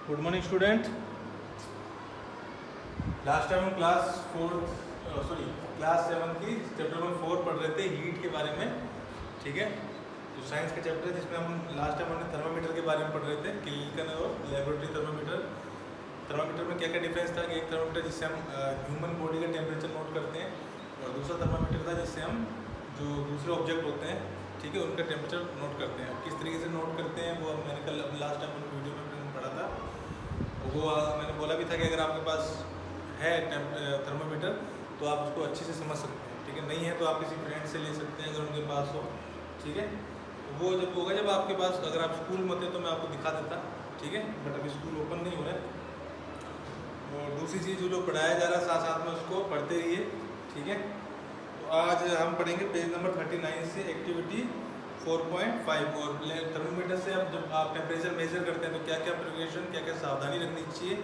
Good morning student. Last time हम class 7 की chapter number 4 पढ़ रहे थे हीट के बारे में। ठीक है, जो साइंस का चैप्टर है जिसमें हम लास्ट टाइम हमने थर्मामीटर के बारे में पढ़ रहे थे, क्लिनिकल और लेबोरेटरी थर्मामीटर। थर्मामीटर में क्या क्या डिफरेंस था कि एक थर्मामीटर जिससे हम ह्यूमन बॉडी का टेम्परेचर नोट करते हैं और दूसरा थर्मामीटर था जिससे हम जो दूसरे ऑब्जेक्ट होते हैं, ठीक है, उनका टेम्परेचर नोट करते हैं। किस तरीके से नोट करते हैं वो मैंने कल लास्ट टाइम वीडियो में पढ़ा था। वो मैंने बोला भी था कि अगर आपके पास है थर्मामीटर तो आप उसको अच्छे से समझ सकते हैं। ठीक है, नहीं है तो आप किसी फ्रेंड से ले सकते हैं अगर उनके पास हो। ठीक है, वो जब होगा जब आपके पास, अगर आप स्कूल में होते तो मैं आपको दिखा देता। ठीक है, बट अभी स्कूल ओपन नहीं हो रहा है। और दूसरी चीज़ जो पढ़ाया जा रहा है साथ साथ में उसको पढ़ते रहिए। ठीक है, तो आज हम पढ़ेंगे पेज नंबर 39 से एक्टिविटी 4.5। और थर्मोमीटर से अब जब आप टेम्परेचर मेजर करते हैं तो क्या क्या प्रिकॉशन, क्या क्या सावधानी रखनी चाहिए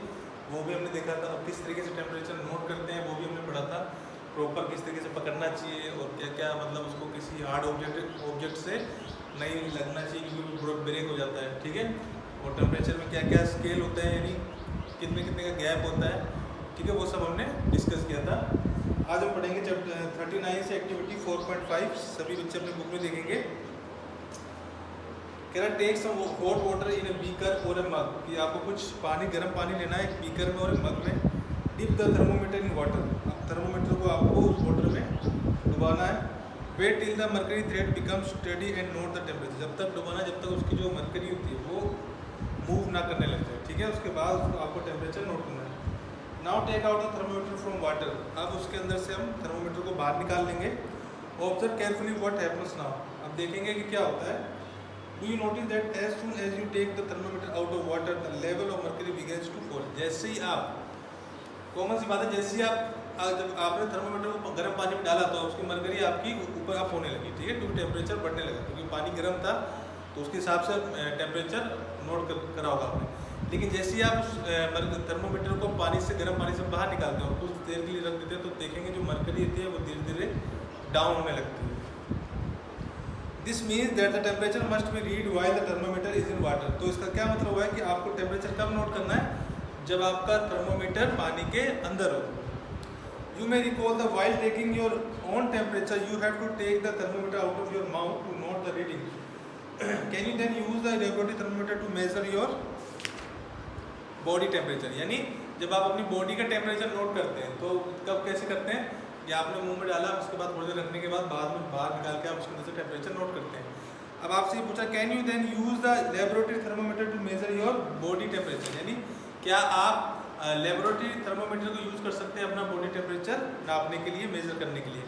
वो भी हमने देखा था। अब किस तरीके से टेम्परेचर नोट करते हैं वो भी हमने पढ़ा था। प्रॉपर किस तरीके से पकड़ना चाहिए और क्या क्या मतलब उसको किसी हार्ड ऑब्जेक्ट से नहीं लगना चाहिए क्योंकि ब्रेक हो जाता है। ठीक है, और टेम्परेचर में क्या क्या स्केल होता है, यानी कितने कितने का गैप होता है। ठीक है, वो सब हमने डिस्कस किया था। आज हम पढ़ेंगे चैप्टर 39 से एक्टिविटी 4.5। सभी बच्चे अपने बुक में देखेंगे। कह रहा take some hot water in a beaker और ए मग, कि आपको कुछ पानी, गर्म पानी लेना है एक बीकर में और एक मग में। Dip the thermometer in water, अब थर्मोमीटर को आपको उस वाटर में डुबाना है। Wait till the mercury thread become steady and note the temperature, जब तक डुबाना जब तक उसकी जो मर्करी होती है वो मूव ना करने लग जाए। ठीक है, उसके बाद आपको टेम्परेचर नोट करना है। Now take out the thermometer from water, अब उसके अंदर से हम थर्मोमीटर को बाहर निकाल लेंगे। Observe carefully what happens now, अब देखेंगे कि क्या होता है। Do you notice that as soon as you take the thermometer out of water, the level of mercury begins to fall? जैसे ही आप, कॉमन सी बात है, जैसे ही आप जब आपने थर्मोमीटर को गर्म पानी में डाला तो उसकी मरकरी आपकी ऊपर अप होने लगी। ठीक है, क्योंकि टेम्परेचर बढ़ने लगा, क्योंकि पानी गर्म था तो उसके हिसाब से टेम्परेचर नोट करा होगा आपने। लेकिन जैसे ही आप उस थर्मोमीटर को पानी से, गर्म पानी से बाहर निकालते हो, कुछ देर के लिए रख देते हैं, तो देखेंगे जो मरकरी होती है वो धीरे धीरे डाउन होने लगती है। This means that the temperature must be read while the thermometer is in water. तो इसका क्या मतलब हुआ है कि आपको टेम्परेचर कब नोट करना है, जब आपका थर्मोमीटर पानी के अंदर हो। You may recall the while taking your own temperature you have to take the thermometer out of your mouth to note the reading. Can you then use the laboratory thermometer to measure your body temperature, यानी जब आप अपनी body का temperature note करते हैं तो कब कैसे करते हैं, या आपने मुंह में डाला, उसके बाद थोड़ी देर रखने के बाद बाद में बाहर निकाल के आप उसके अंदर से टेम्परेचर नोट करते हैं। अब आपसे ये पूछा can you then use the laboratory thermometer to measure your body temperature, यानी क्या आप लेबोरेटरी थर्मोमीटर को यूज कर सकते हैं अपना बॉडी टेम्परेचर नापने के लिए, मेजर करने के लिए।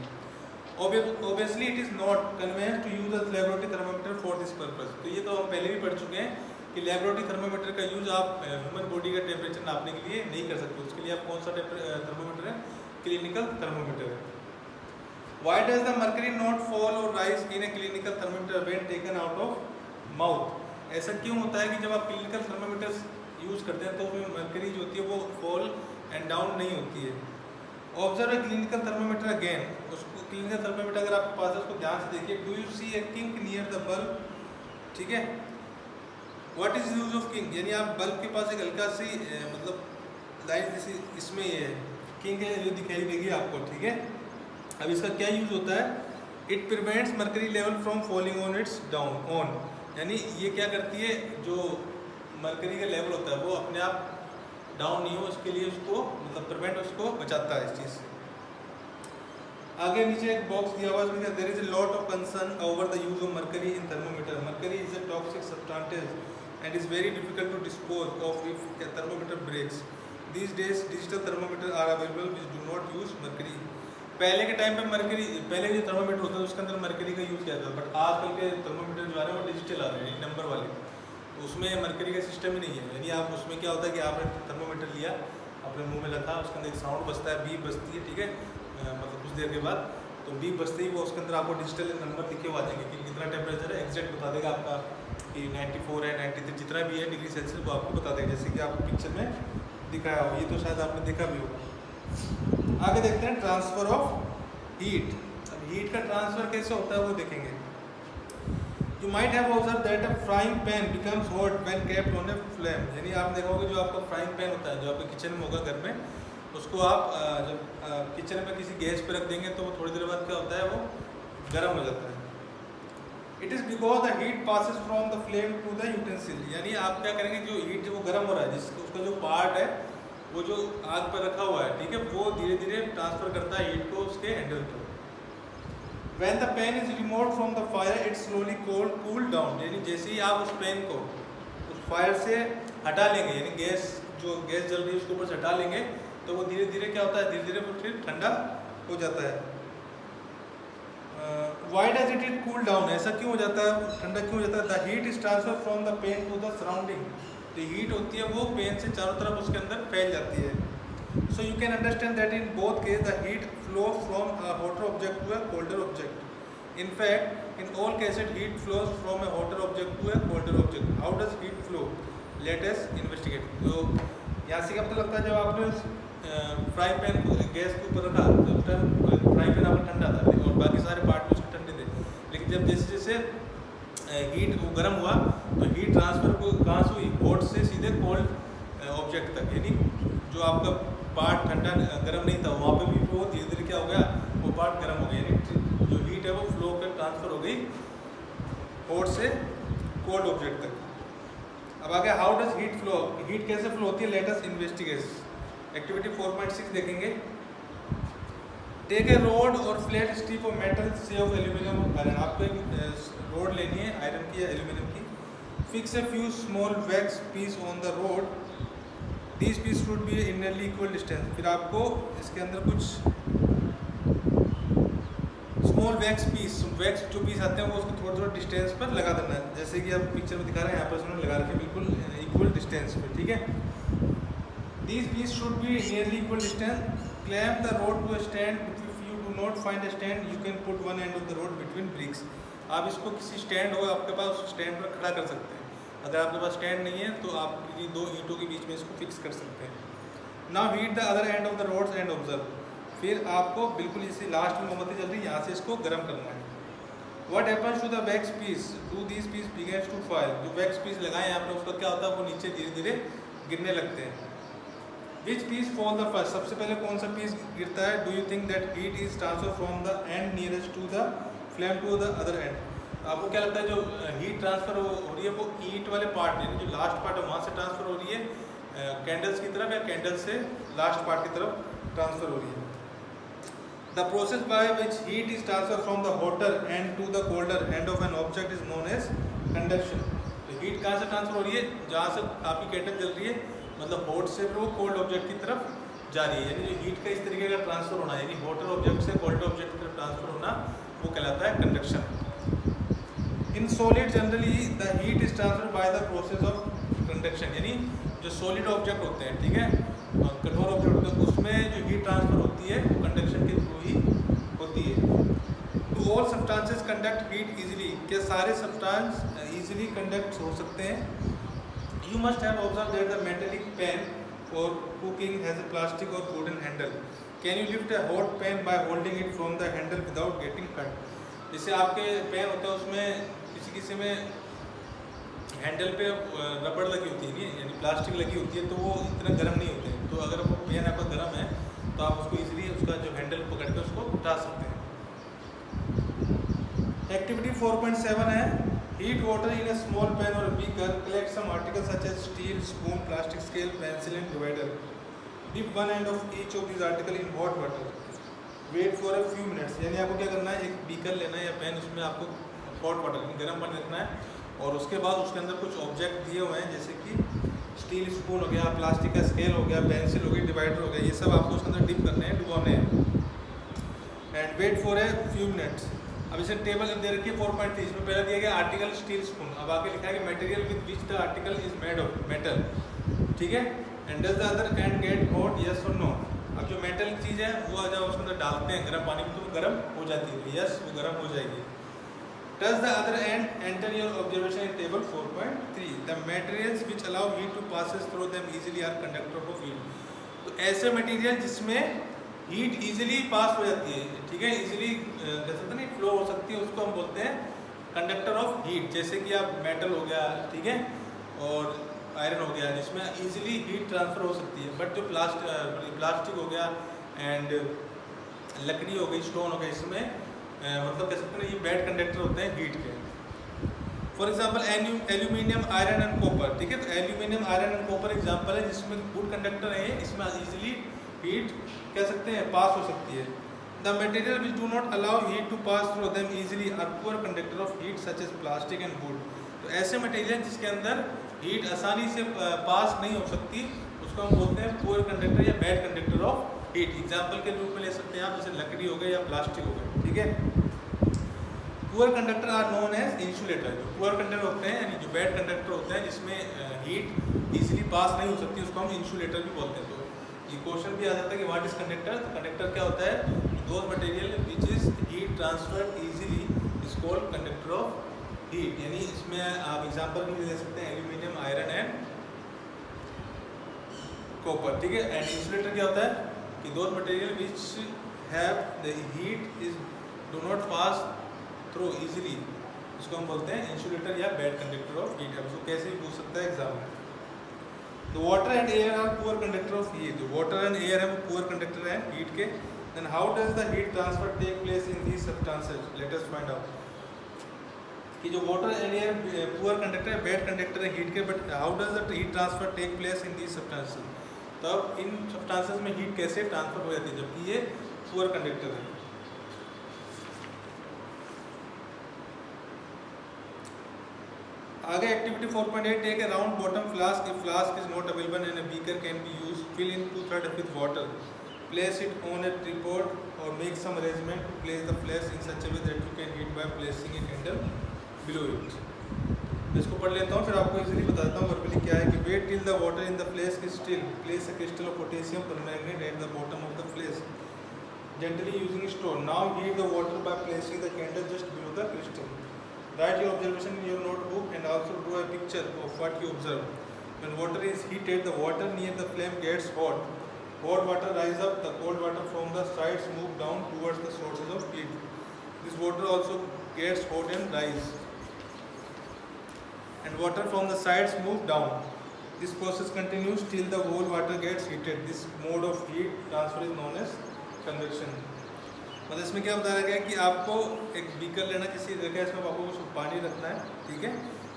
Obviously it is not convenient to use the laboratory thermometer for this purpose. तो ये तो हम पहले भी पढ़ चुके हैं कि लेबोरेटरी थर्मोमीटर का यूज आप ह्यूमन बॉडी का टेम्परेचर नापने के लिए नहीं कर सकते। उसके लिए आप कौन सा थर्मोमीटर है, क्लिनिकल थर्मोमीटर है। Why does the mercury not fall or rise in a clinical thermometer when taken out of mouth? ऐसा क्यों होता है कि जब आप क्लिनिकल थर्मोमीटर यूज करते हैं तो उसमें मर्करी जो होती है वो फॉल एंड डाउन नहीं होती है। Observe a clinical thermometer again, उसको क्लिनिकल थर्मोमीटर अगर आपके पास है उसको ध्यान से देखिए। Do you see a kink near the bulb, ठीक है। What is use of kink, यानी आप बल्ब के पास एक हल्का सी मतलब लाइट जैसी इसमें ये है किंक है जो दिखाई देगी आपको। ठीक है, अब इसका क्या यूज होता है, it prevents mercury level from falling on it's down on, यानी ये क्या करती है, जो मर्करी का लेवल होता है वो अपने आप डाउन नहीं हो, उसके लिए उसको मतलब प्रिवेंट, उसको बचाता है इस चीज़ से। आगे नीचे एक बॉक्स दिया हुआ है, इसमें there is a lot of concern over the use of mercury in thermometer. Mercury is a toxic substance and is very difficult to dispose of if a thermometer breaks. These days digital thermometer are available which do not use mercury. पहले के time पे mercury, पहले जो thermometer होता है उसके अंदर mercury का यूज़ किया जाता है, बट आजकल के थर्मोमीटर जो आ रहे हैं वो डिजिटल आ रहे हैं, नंबर वाले, तो उसमें मर्करी का सिस्टम ही नहीं है। यानी आप उसमें क्या होता है कि आपने थर्मोमीटर लिया, अपने मुंह में रखा, उसके अंदर एक साउंड बजता है, बीप बजती है। ठीक है, मतलब कुछ देर के बाद तो बीप बजते ही वो उसके अंदर आपको डिजिटल नंबर लिखे हुए आ जाएंगे कि कितना टेम्परेचर है, एग्जैक्ट बता देगा आपका कि 94 है, 93 जितना भी है डिग्री सेल्सियस वो आपको बता देगा, जैसे कि आप पिक्चर में दिखाया हो। ये तो शायद आपने देखा भी होगा। आगे देखते हैं ट्रांसफर ऑफ हीट। अब हीट का ट्रांसफर कैसे होता है वो देखेंगे। You might have observed that a frying pan becomes hot when kept on a flame. यानी आप देखोगे जो आपका फ्राइंग पैन होता है जो आपके किचन में होगा घर में, उसको आप जब किचन में किसी गैस पे रख देंगे तो वो थोड़ी देर बाद क्या होता है, वो गर्म हो जाता है. It is because the heat passes from the flame to the utensil. यानी आप क्या करेंगे, जो हीट जो वो गर्म हो रहा है, जिसका उसका जो पार्ट है वो जो आग पर रखा हुआ है, ठीक है, वो धीरे धीरे ट्रांसफ़र करता है हीट को उसके हैंडल पर. When the pan is removed from the fire, it slowly cool down. यानी जैसे ही आप उस पैन को उस फायर से हटा लेंगे, यानी गैस जो गैस जल रही है उसके ऊपर से हटा लेंगे, तो वो धीरे धीरे क्या होता है, धीरे धीरे फिर ठंडा हो जाता है. Why does it cool down? ऐसा क्यों हो जाता है, ठंडा क्यों हो जाता है? The heat is transferred from the pan to the surrounding. जो हीट होती है वो पेन से चारों तरफ उसके अंदर फैल जाती है. So you can understand that in both cases the heat flows from a hotter object to a colder object. In fact, in all cases heat flows from a hotter object to a colder object. How does heat flow? Let us investigate. तो यहाँ से क्या पता लगता है, जब आपने fry pan को गैस के ऊपर रखा तो फ्राई पैन आपका ठंडा था और बाकी सारे पार्ट उसके ठंडे थे, लेकिन जब जैसे जैसे हीट वो गर्म हुआ तो हीट ट्रांसफ़र को कहाँ से हुई, हॉट से सीधे कोल्ड ऑब्जेक्ट तक. यानी जो आपका पार्ट ठंडा गर्म नहीं था वहाँ पे भी वो धीरे धीरे क्या हो गया, वो पार्ट गर्म हो गया. यानी जो हीट है वो फ्लो कर ट्रांसफ़र हो गई हॉट से कोल्ड ऑब्जेक्ट तक. अब आगे how does heat flow, heat कैसे फ्लो होती है, लेट अस इन्वेस्टिगेट. एक्टिविटी 4.6 देखेंगे. टेक ए रोड और फ्लैट स्ट्रिप ऑफ मेटल से ऑफ एल्यूमिनियम आयरन. आपको एक रोड लेनी है आयरन की या एल्यूमिनियम की. Fix a few small wax piece on the rod. These piece should be in nearly equal distance. फिर आपको इसके अंदर कुछ स्मॉल वैक्स पीस, वैक्स जो पीस आते हैं वो उसको थोड़ा थोड़ा डिस्टेंस पर लगा देना है, जैसे कि आप पिक्चर में दिखा रहे हैं, यहाँ पर उन्होंने लगा रखे बिल्कुल इक्वल डिस्टेंस पे, ठीक है. These piece should be nearly equal distance. Clamp the rod to a stand. If you do not find a stand, you can put one end of the rod between bricks. आप इसको किसी stand हो आपके पास, उस stand पर खड़ा कर सकते हैं. अगर आपके पास स्टैंड नहीं है तो आप किसी दो ईंटों के बीच में इसको फिक्स कर सकते हैं. Now heat the other end of the rods and observe. फिर आपको बिल्कुल इसी लास्ट में मोमबत्ती जल रही है, यहाँ से इसको गर्म करना है. What happens to the wax piece, do these piece begins to fall. जो वैक्स पीस लगाए हैं आपने उसका क्या होता है, वो नीचे धीरे धीरे गिरने लगते हैं. Which piece fall the first, सबसे पहले कौन सा पीस गिरता है. Do you think that heat is transfer from the end nearest to the flame to the other end. आपको क्या लगता है जो हीट ट्रांसफ़र हो रही है वो ईंट वाले पार्ट यानी जो लास्ट पार्ट है वहाँ से ट्रांसफ़र हो रही है कैंडल्स की तरफ, या कैंडल से लास्ट पार्ट की तरफ ट्रांसफ़र हो रही है. The process by which heat is transfer from the hotter end to the colder end of an object is known as conduction. तो हीट कहाँ से ट्रांसफ़र हो रही है, जहाँ से आपकी कैंडल जल रही है, मतलब हॉट से वो कोल्ड ऑब्जेक्ट की तरफ जा रही है. यानी जो हीट का इस तरीके का ट्रांसफ़र होना, यानी हॉटर ऑब्जेक्ट से कोल्ड ऑब्जेक्ट की तरफ ट्रांसफ़र होना, वो कहलाता है conduction. In solid generally the heat is transfer by the process of conduction. यानी जो सॉलिड ऑब्जेक्ट होते हैं, ठीक है, कठोर ऑब्जेक्ट होते हैं, उसमें जो हीट ट्रांसफर होती है वो कंडक्शन के थ्रू ही होती है. Do all substances conduct heat easily. क्या सारे सब्सटेंस इजीली कंडक्ट हो सकते हैं. You must have observe that the metallic pan for cooking has a plastic और wooden handle. Can you lift a hot pan by holding it from the handle without getting cut. जैसे आपके pan होता है उसमें किसी में handle पे रबड़ लगी होती है, यानी प्लास्टिक लगी होती है, तो वो इतना गर्म नहीं होते हैं. तो अगर वो पेन आपका गर्म है तो आप उसको इजीली उसका जो हैंडल पकड़ के उसको उठा सकते हैं. एक्टिविटी 4.7 है. Heat water in a small pan और beaker. Collect some article such as steel, spoon, plastic scale, pencil and divider. Dip one end of each of these article in hot water. Wait for a few minutes. यानी आपको क्या करना है, एक beaker लेना है या पैन, उसमें आपको हॉट वाटर गर्म पानी रखना है और उसके बाद उसके अंदर कुछ ऑब्जेक्ट दिए हुए हैं, जैसे कि स्टील स्पून हो गया, प्लास्टिक का स्केल हो गया, पेंसिल हो गई, डिवाइडर हो गया, ये सब आपको उसके अंदर डिप करने हैं, डुबोने हैं. And wait for a few minutes. अब इसे टेबल दे रखी है 4.3. इसमें पहले दिया गया आर्टिकल स्टील स्पून. अब आगे लिखा है कि material with which the article is made of metal, ठीक है. And does the other and get hot, yes और नो. अब जो मेटल चीज़ है वो जब उसके अंदर डालते हैं गर्म पानी में तो वो गर्म हो जाती है, यस वो गर्म हो जाएगी. Does the other end enter your observation in table 4.3? The materials which allow heat to passes through them easily are conductor of heat. तो ऐसे मटेरियल जिसमें हीट इजीली पास हो जाती है, ठीक है, इजीली जैसे तो नहीं फ्लो हो सकती है, उसको हम बोलते हैं कंडक्टर ऑफ हीट, जैसे कि आप मेटल हो गया, ठीक है, और आयरन हो गया, जिसमें इजीली हीट ट्रांसफ़र हो सकती है। बट जो प्लास्टिक हो गया एंड लकड़ी हो गई, स्टोन हो गया, इसमें मतलब कह सकते हैं ये बैड कंडक्टर होते हैं हीट के। For example aluminium, iron and copper, ठीक है। तो aluminium, iron and copper example है जिसमें गुड कंडक्टर है, इसमें इजीली हीट कह सकते हैं पास हो सकती है। The material which do not allow heat to pass through them easily are poor conductor of heat such as plastic and wood. तो ऐसे मटेरियल जिसके अंदर हीट आसानी से पास नहीं हो सकती, उसको हम बोलते हैं पुअर कंडक्टर या bad conductor of heat. Example के रूप में ले सकते हैं आप, जैसे लकड़ी हो गई या प्लास्टिक हो गई, ठीक है। Poor conductor are known as insulator. जो पुअर कंडक्टर होते हैं यानी जो बैड कंडक्टर होते हैं जिसमें हीट इजीली पास नहीं हो सकती, उसको हम इंसुलेटर भी बोलते हैं। तो ये क्वेश्चन भी आ जाता है कि व्हाट इज कंडक्टर। तो कंडक्टर क्या होता है, those material which is heat transfer easily is called conductor of heat. यानी इसमें आप एग्जांपल भी ले सकते हैं एल्यूमिनियम, आयरन एंड कॉपर, ठीक है। एंड इंसुलेटर क्या होता है कि those material which have the heat is do not pass through easily, इसको हम बोलते हैं इंसुलेटर या बैड कंडक्टर ऑफ हीट। अब इसको कैसे भी पूछ सकता है एग्जाम में। तो water and air are poor conductor of heat. Water and air हम पुअर कंडक्टर हैं हीट के। Then how does the heat transfer take place in these substances, let us find out कि जो water and air poor conductor है, bad conductor है heat के, but how does the heat transfer take place in these substances. तो अब इन substances में heat कैसे ट्रांसफर हो जाती है जबकि ये पुअर कंडक्टर है। आगे activity 4.8, take a round bottom flask, if flask is not available and a beaker can be used, fill in 2/3 with water, place it on a tripod or make some arrangement to place the flask in such a way that you can heat by placing a candle below it। इसको पढ़ लेता हूँ फिर आपको easily बता देता हूँ verbally क्या है कि wait till the water in the flask is still, place a crystal of potassium permanganate at the bottom of the flask, gently using a straw, now heat the water by placing the candle just below the crystal, write your observation in your notebook and also draw a picture of what you observe। when water is heated, the water near the flame gets hot, hot water rise up, the cold water from the sides move down towards the sources of heat, this water also gets hot and rise, and water from the sides move down, this process continues till the whole water gets heated, this mode of heat transfer is known as convection. मतलब इसमें क्या बताया गया कि आपको एक beaker लेना, किसी जगह इसमें आपको कुछ पानी रखना है, ठीक है,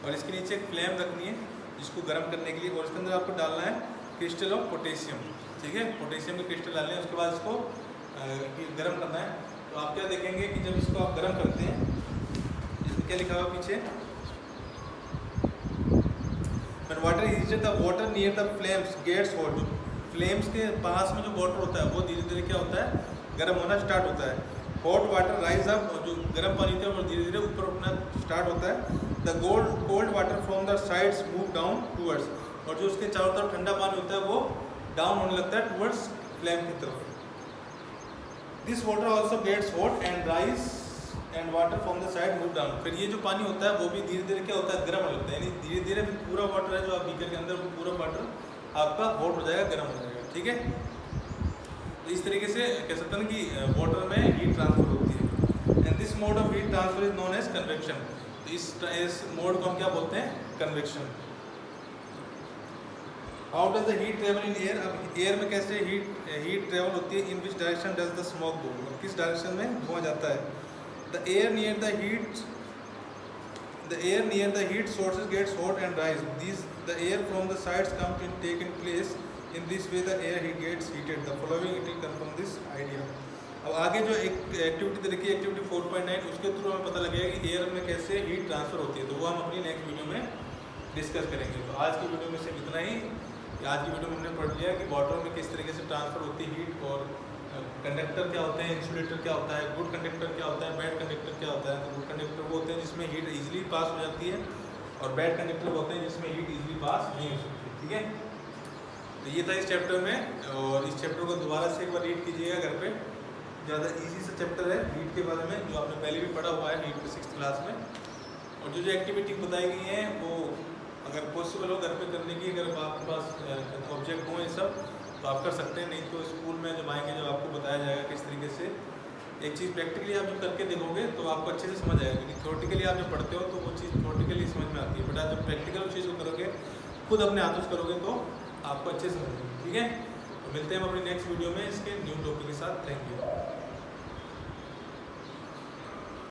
और इसके नीचे एक फ्लेम रखनी है जिसको गर्म करने के लिए, और इसके अंदर आपको डालना है क्रिस्टल ऑफ पोटेशियम, ठीक है, पोटेशियम के क्रिस्टल डालने हैं, उसके बाद इसको गर्म करना है। तो आप क्या देखेंगे कि जब इसको आप गर्म करते हैं, इसमें क्या लिखा हुआ पीछे, when water is heated, the water near the flames gets hot, flames के पास में जो वाटर होता है वो धीरे धीरे क्या होता है, गर्म होना स्टार्ट होता है। हॉट वाटर राइज अप, और जो गर्म पानी होता है वो धीरे धीरे ऊपर उठना स्टार्ट होता है। The cold water from the sides move down towards, और जो उसके चारों तरफ ठंडा पानी होता है वो डाउन होने लगता है टूवर्ड्स फ्लेम की तरफ। This water also gets hot and rise and water from the side move down. फिर ये जो पानी होता है वो भी धीरे धीरे क्या होता है, गर्म हो लगता है, यानी धीरे धीरे पूरा वाटर है जो आप बीकर के अंदर, वो पूरा वाटर आपका हॉट हो जाएगा, गर्म हो जाएगा, ठीक है। तो इस तरीके से कह सकते हैं कि वाटर में हीट ट्रांसफर होती है, and this mode of heat transfer is known as convection. तो इस मोड को हम क्या बोलते हैं, convection. How does the heat travel in air. अब एयर में कैसे हीट ट्रेवल होती है, in which direction does the smoke go, किस डायरेक्शन में धुआं जाता है। The air near the heat sources gets hot and rise, the air from the sides comes in taken place, in this way the air gets heated, the following it will confirm this idea। अब आगे जो एक activity देखिए, activity 4.9, उसके through हमें पता लगेगा कि एयर में कैसे हीट ट्रांसफर होती है, तो वो हम अपनी नेक्स्ट वीडियो में डिस्कस करेंगे। तो आज की वीडियो में सिर्फ इतना ही। आज की वीडियो में हमने पढ़ लिया कि वाटर में किस तरीके से ट्रांसफर होती है हीट, और कंडक्टर क्या होते हैं, इंसुलेटर क्या होता है, गुड कंडक्टर क्या होता है, बैड कंडक्टर क्या होता है। तो गुड कंडक्टर वो होते हैं जिसमें हीट इजीली पास हो जाती है, और बैड कंडक्टर वो होते हैं जिसमें हीट इजीली पास नहीं हो सकती, ठीक है। तो ये था इस चैप्टर में, और इस चैप्टर को दोबारा से एक बार रीड कीजिएगा घर पे। ज़्यादा इजी सा चैप्टर है हीट के बारे में, जो आपने पहले भी पढ़ा हुआ है हीट के 6th क्लास में। और जो एक्टिविटी बताई गई हैं वो अगर पॉसिबल हो घर पे करने की, अगर आपके पास ऑब्जेक्ट हो ये सब, तो आप कर सकते हैं, नहीं तो स्कूल में जब आएंगे जब आपको बताया जाएगा किस तरीके से एक चीज़ प्रैक्टिकली आप जब करके देखोगे तो आपको अच्छे से समझ आएगा, क्योंकि थ्योरेटिकली आप जब पढ़ते हो तो वो चीज़ थ्योरेटिकली समझ में आती है, बट आप जब प्रैक्टिकल चीज़ को करोगे, खुद अपने हाथों से करोगे तो आपको अच्छे से समझ, ठीक है। तो मिलते हैं हम अपनी नेक्स्ट वीडियो में इसके न्यू टॉपिक के साथ। Thank you.